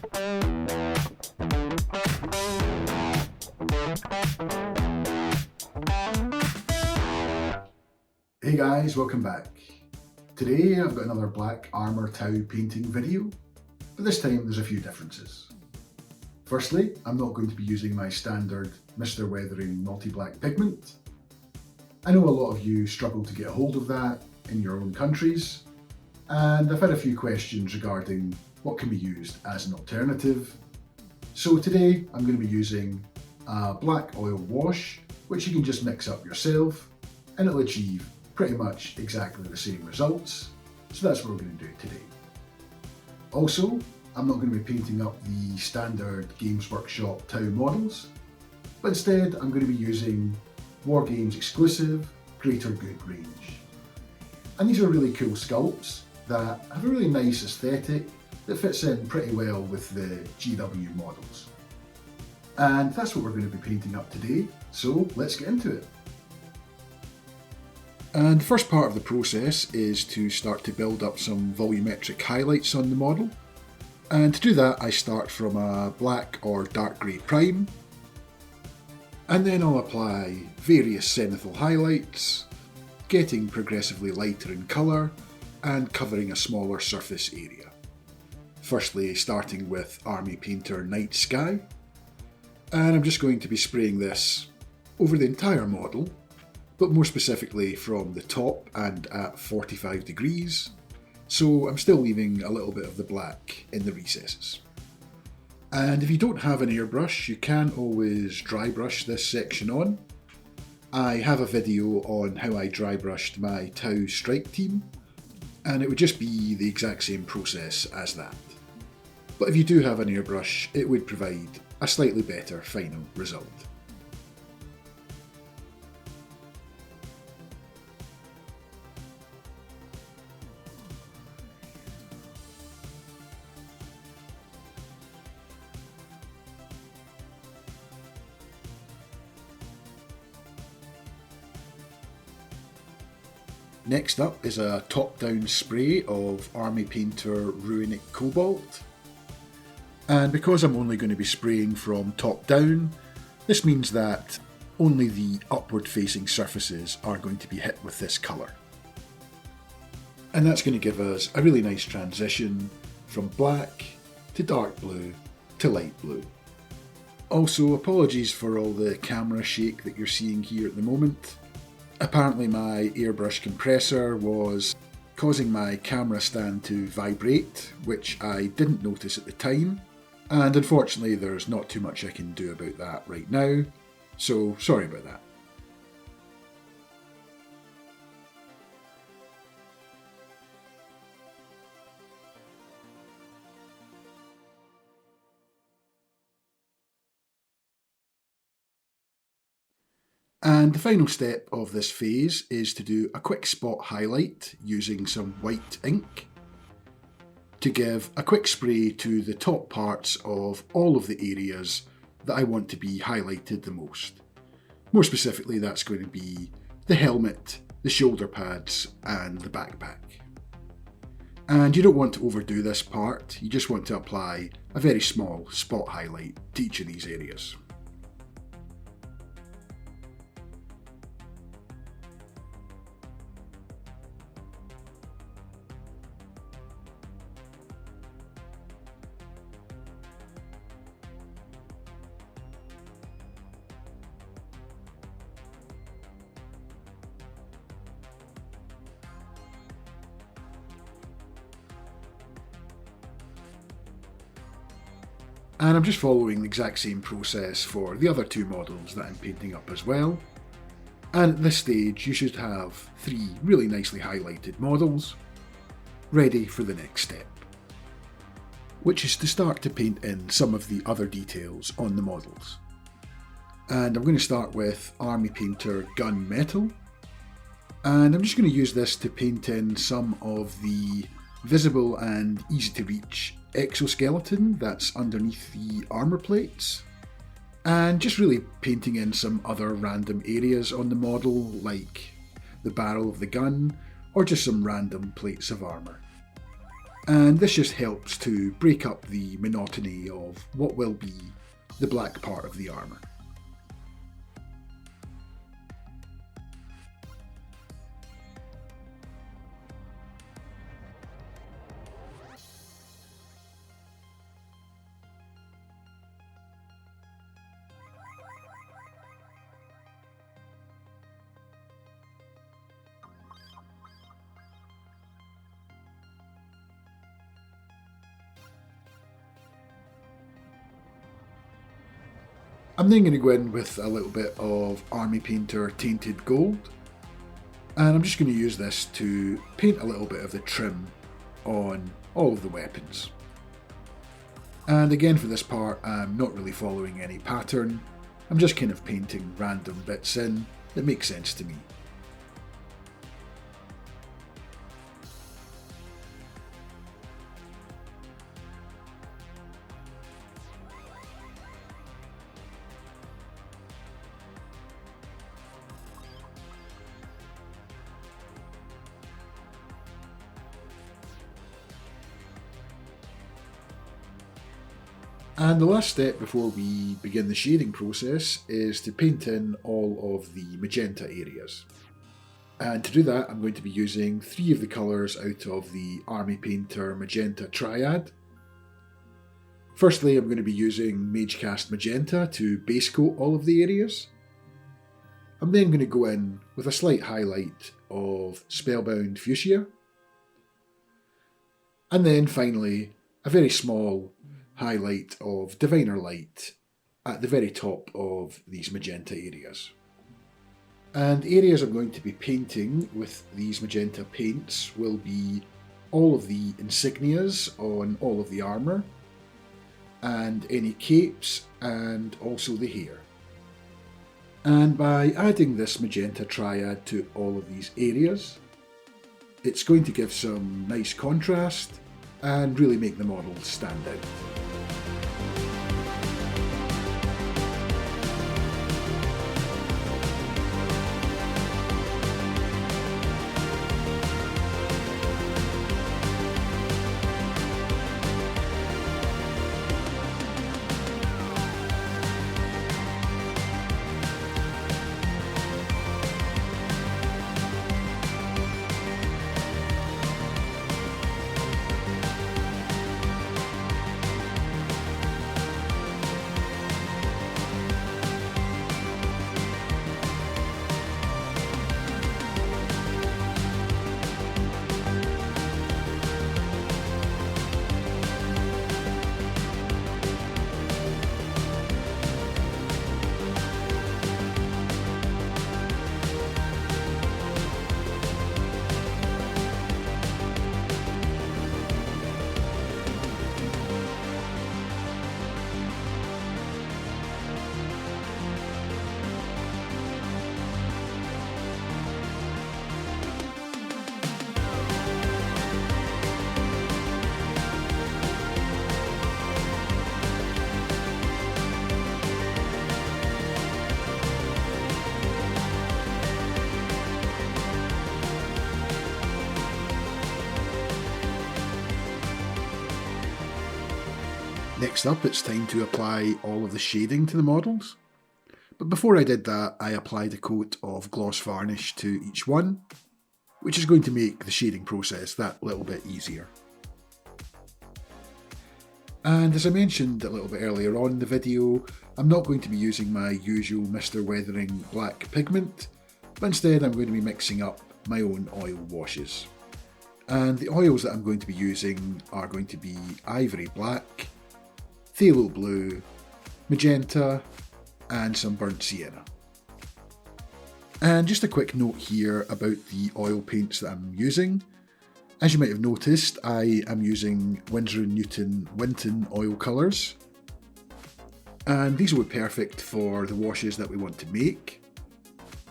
Hey guys, welcome back. Today I've got another black armour Tau painting video, but this time there's a few differences. Firstly, I'm not going to be using my standard Mr. Weathering multi-black pigment. I know a lot of you struggle to get a hold of that in your own countries, and I've had a few questions regarding what can be used as an alternative. So today I'm going to be using a black oil wash, which you can just mix up yourself, and it'll achieve pretty much exactly the same results. So that's what we're going to do today. Also, I'm not going to be painting up the standard Games Workshop Tau models, but instead I'm going to be using Wargames exclusive Greater Good range. And these are really cool sculpts that have a really nice aesthetic that fits in pretty well with the GW models. And that's what we're going to be painting up today, so let's get into it. And the first part of the process is to start to build up some volumetric highlights on the model. And to do that I start from a black or dark grey prime, and then I'll apply various zenithal highlights, getting progressively lighter in colour and covering a smaller surface area. Firstly starting with Army Painter Night Sky, and I'm just going to be spraying this over the entire model, but more specifically from the top and at 45 degrees, so I'm still leaving a little bit of the black in the recesses. And if you don't have an airbrush, you can always dry brush this section on. I have a video on how I dry brushed my Tau Strike Team, and it would just be the exact same process as that. But if you do have an airbrush, it would provide a slightly better final result. Next up is a top-down spray of Army Painter Runic Cobalt. And because I'm only going to be spraying from top down, this means that only the upward facing surfaces are going to be hit with this colour. And that's going to give us a really nice transition from black to dark blue to light blue. Also, apologies for all the camera shake that you're seeing here at the moment. Apparently my airbrush compressor was causing my camera stand to vibrate, which I didn't notice at the time, and unfortunately there's not too much I can do about that right now, so sorry about that. And the final step of this phase is to do a quick spot highlight using some white ink to give a quick spray to the top parts of all of the areas that I want to be highlighted the most. More specifically, that's going to be the helmet, the shoulder pads and the backpack. And you don't want to overdo this part, you just want to apply a very small spot highlight to each of these areas. And I'm just following the exact same process for the other two models that I'm painting up as well. And at this stage you should have 3 really nicely highlighted models ready for the next step, which is to start to paint in some of the other details on the models. And I'm going to start with Army Painter Gun Metal, and I'm just going to use this to paint in some of the visible and easy to reach exoskeleton that's underneath the armour plates, and just really painting in some other random areas on the model like the barrel of the gun or just some random plates of armour. And this just helps to break up the monotony of what will be the black part of the armour. I'm then going to go in with a little bit of Army Painter Tainted Gold, and I'm just going to use this to paint a little bit of the trim on all of the weapons. And again, for this part, I'm not really following any pattern, I'm just kind of painting random bits in that make sense to me. And the last step before we begin the shading process is to paint in all of the magenta areas. And to do that, I'm going to be using 3 of the colours out of the Army Painter Magenta Triad. Firstly, I'm going to be using Magecast Magenta to base coat all of the areas. I'm then going to go in with a slight highlight of Spellbound Fuchsia. And then finally, a very small highlight of Diviner Light at the very top of these magenta areas. And areas I'm going to be painting with these magenta paints will be all of the insignias on all of the armour, and any capes, and also the hair. And by adding this magenta triad to all of these areas, it's going to give some nice contrast and really make the model stand out. Next up, it's time to apply all of the shading to the models. But before I did that, I applied a coat of gloss varnish to each one, which is going to make the shading process that little bit easier. And as I mentioned a little bit earlier on in the video, I'm not going to be using my usual Mr. Weathering black pigment, but instead I'm going to be mixing up my own oil washes. And the oils that I'm going to be using are going to be Ivory Black, Phthalo Blue, Magenta, and some Burnt Sienna. And just a quick note here about the oil paints that I'm using. As you might have noticed, I am using Winsor & Newton Winton oil colours. And these will be perfect for the washes that we want to make.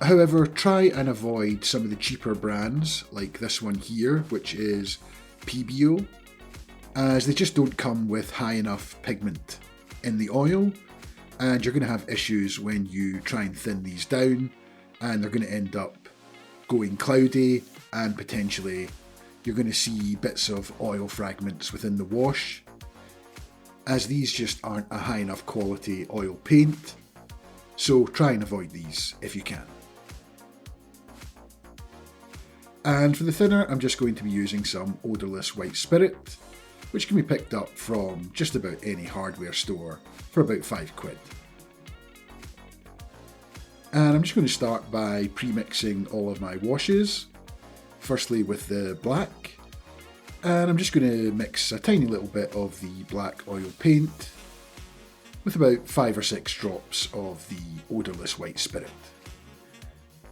However, try and avoid some of the cheaper brands, like this one here, which is PBO, as they just don't come with high enough pigment in the oil, and you're going to have issues when you try and thin these down, and they're going to end up going cloudy and potentially you're going to see bits of oil fragments within the wash, as these just aren't a high enough quality oil paint, so try and avoid these if you can. And for the thinner, I'm just going to be using some odourless white spirit, which can be picked up from just about any hardware store for about £5. And I'm just going to start by pre-mixing all of my washes, firstly with the black, and I'm just going to mix a tiny little bit of the black oil paint with about 5 or 6 drops of the odourless white spirit,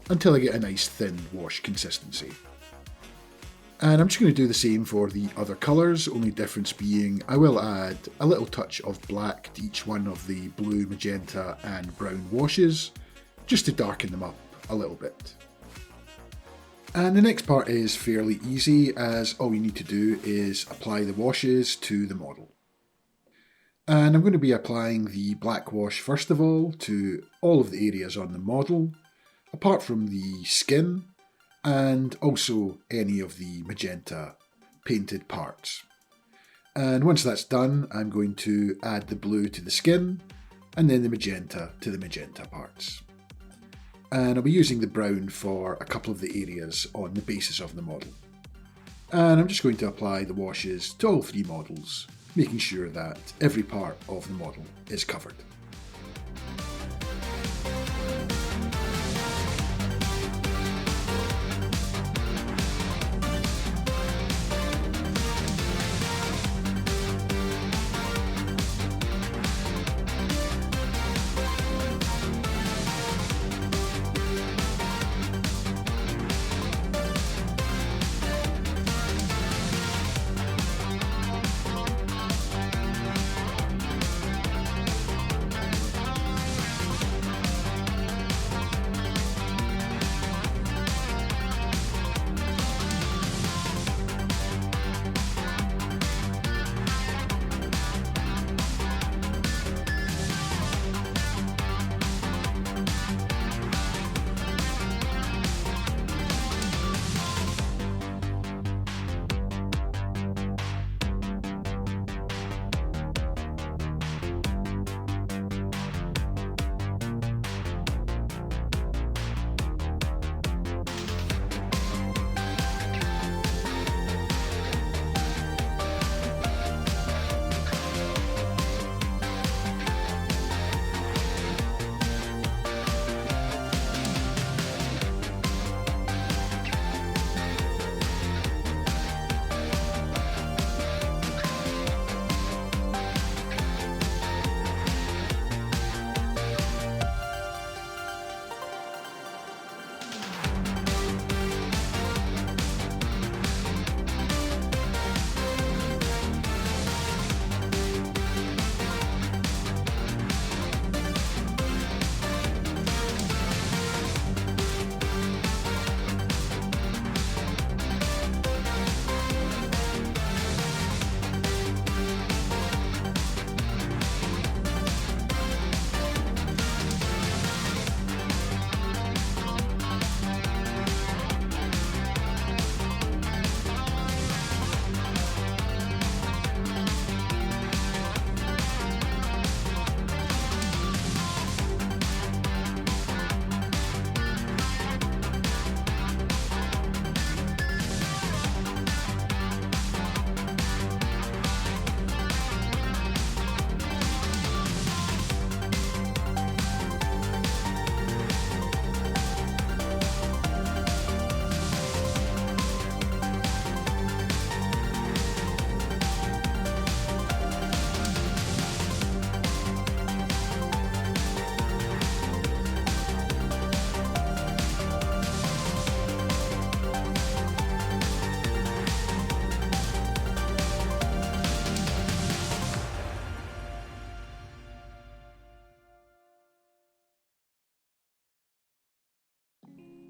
until I get a nice thin wash consistency. And I'm just going to do the same for the other colours, only difference being I will add a little touch of black to each one of the blue, magenta and brown washes, just to darken them up a little bit. And the next part is fairly easy, as all you need to do is apply the washes to the model. And I'm going to be applying the black wash first of all to all of the areas on the model, apart from the skin and also any of the magenta painted parts. And once that's done, I'm going to add the blue to the skin and then the magenta to the magenta parts. And I'll be using the brown for a couple of the areas on the basis of the model. And I'm just going to apply the washes to all 3 models, making sure that every part of the model is covered.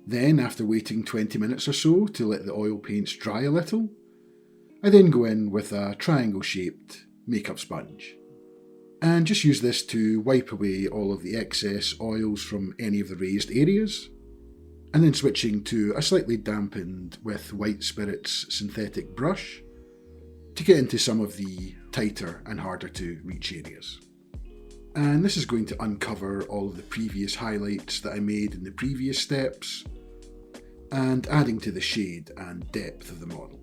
Then, after waiting 20 minutes or so to let the oil paints dry a little, I then go in with a triangle-shaped makeup sponge. And just use this to wipe away all of the excess oils from any of the raised areas. and then switching to a slightly dampened with white spirits synthetic brush to get into some of the tighter and harder to reach areas. And this is going to uncover all of the previous highlights that I made in the previous steps, and adding to the shade and depth of the model.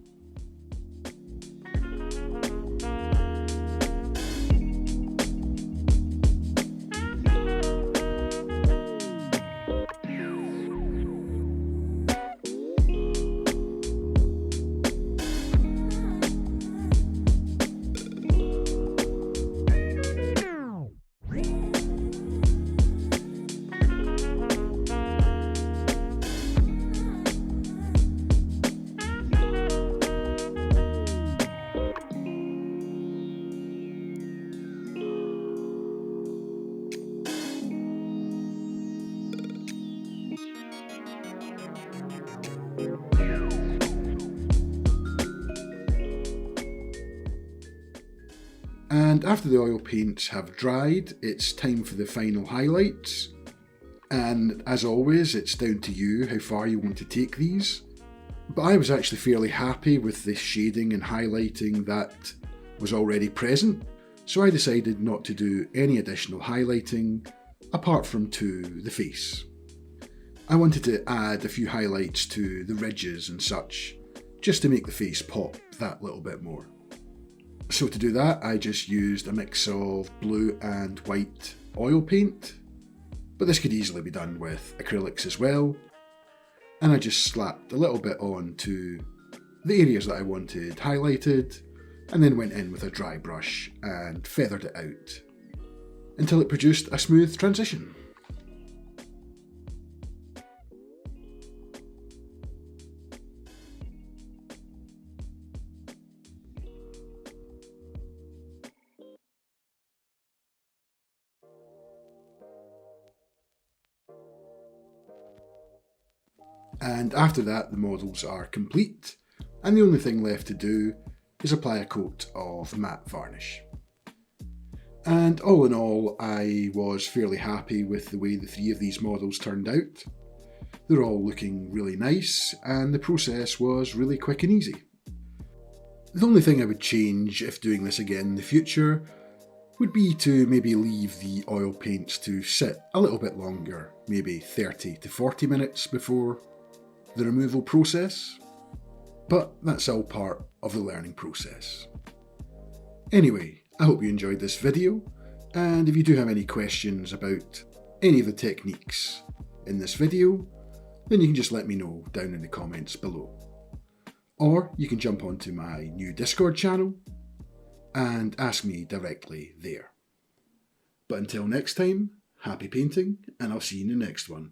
And after the oil paints have dried, it's time for the final highlights. And as always, it's down to you how far you want to take these. But I was actually fairly happy with the shading and highlighting that was already present, so I decided not to do any additional highlighting apart from to the face. I wanted to add a few highlights to the ridges and such, just to make the face pop that little bit more. So to do that, I just used a mix of blue and white oil paint, but this could easily be done with acrylics as well. And I just slapped a little bit on to the areas that I wanted highlighted, and then went in with a dry brush and feathered it out until it produced a smooth transition. And after that, the models are complete, and the only thing left to do is apply a coat of matte varnish. And all in all, I was fairly happy with the way the three of these models turned out. They're all looking really nice, and the process was really quick and easy. The only thing I would change if doing this again in the future would be to maybe leave the oil paints to sit a little bit longer, maybe 30 to 40 minutes before the removal process, but that's all part of the learning process. Anyway, I hope you enjoyed this video, and if you do have any questions about any of the techniques in this video, then you can just let me know down in the comments below. Or you can jump onto my new Discord channel and ask me directly there. But until next time, happy painting, and I'll see you in the next one.